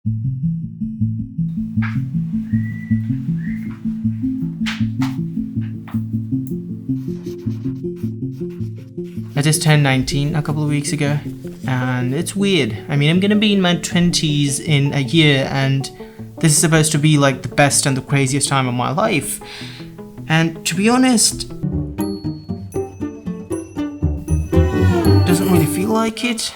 I just turned 19 a couple of weeks ago, and it's weird. I mean, I'm gonna be in my 20s in a year, and this is supposed to be like the best and the craziest time of my life. And to be honest, it doesn't really feel like it.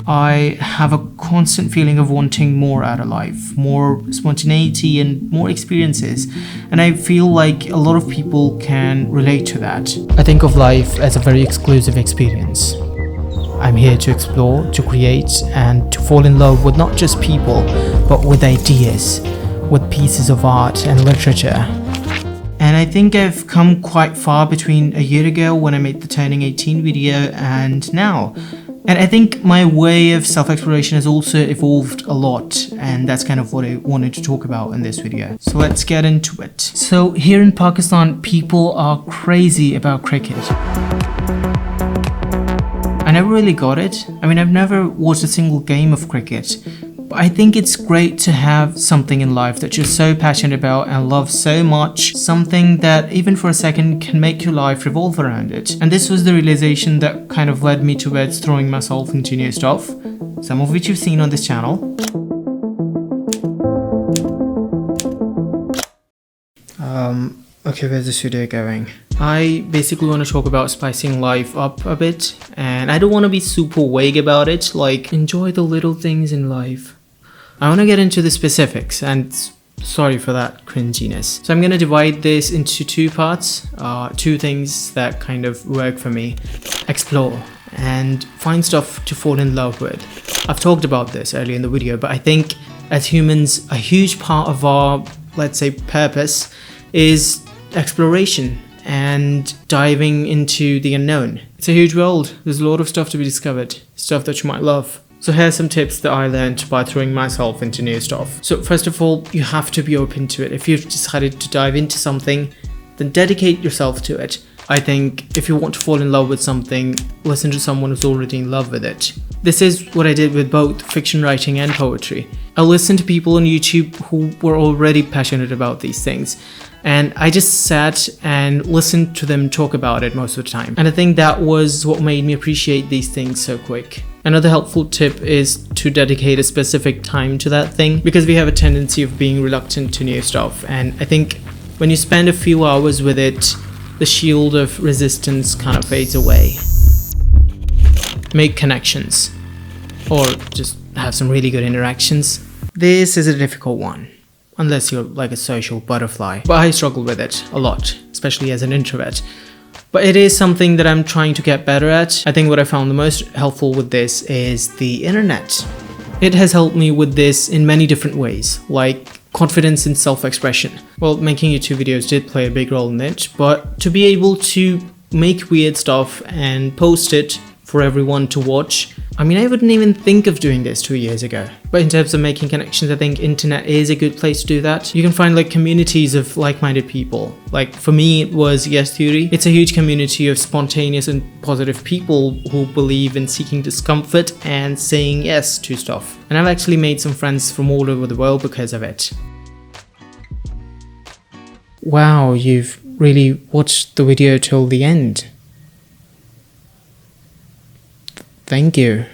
I have a constant feeling of wanting more out of life, more spontaneity and more experiences, and I feel like a lot of people can relate to that. I think of life as a very exclusive experience. I'm here to explore, to create, and to fall in love with not just people, but with ideas, with pieces of art and literature. And I think I've come quite far between a year ago when I made the turning 18 video and now. And I think my way of self-exploration has also evolved a lot, and that's kind of what I wanted to talk about in this video. So let's get into it. So here in Pakistan, people are crazy about cricket. I never really got it. I mean, I've never watched a single game of cricket. But I think it's great to have something in life that you're so passionate about and love so much, something that even for a second can make your life revolve around it. And this was the realization that kind of led me towards throwing myself into new stuff, some of which you've seen on this channel. Okay, where's this video going? I basically want to talk about spicing life up a bit, and I don't want to be super vague about it, like enjoy the little things in life. I want to get into the specifics, and sorry for that cringiness. So I'm going to divide this into two parts, two things that kind of work for me. Explore and find stuff to fall in love with. I've talked about this earlier in the video, but I think as humans, a huge part of our, let's say, purpose is exploration and diving into the unknown. It's a huge world. There's a lot of stuff to be discovered, stuff that you might love. So here's some tips that I learned by throwing myself into new stuff. So first of all, you have to be open to it. If you've decided to dive into something, then dedicate yourself to it. I think if you want to fall in love with something, listen to someone who's already in love with it. This is what I did with both fiction writing and poetry. I listened to people on YouTube who were already passionate about these things, and I just sat and listened to them talk about it most of the time. And I think that was what made me appreciate these things so quick. Another helpful tip is to dedicate a specific time to that thing, because we have a tendency of being reluctant to new stuff. And I think when you spend a few hours with it, the shield of resistance kind of fades away. Make connections, or just have some really good interactions. This is a difficult one, unless you're like a social butterfly. But I struggle with it a lot, especially as an introvert. But it is something that I'm trying to get better at. I think what I found the most helpful with this is the internet. It has helped me with this in many different ways, like confidence in self-expression. Well, making YouTube videos did play a big role in it, but to be able to make weird stuff and post it for everyone to watch, I mean, I wouldn't even think of doing this 2 years ago. But in terms of making connections, I think internet is a good place to do that. You can find like communities of like-minded people. Like for me, it was Yes Theory. It's a huge community of spontaneous and positive people who believe in seeking discomfort and saying yes to stuff. And I've actually made some friends from all over the world because of it. Wow, you've really watched the video till the end. Thank you.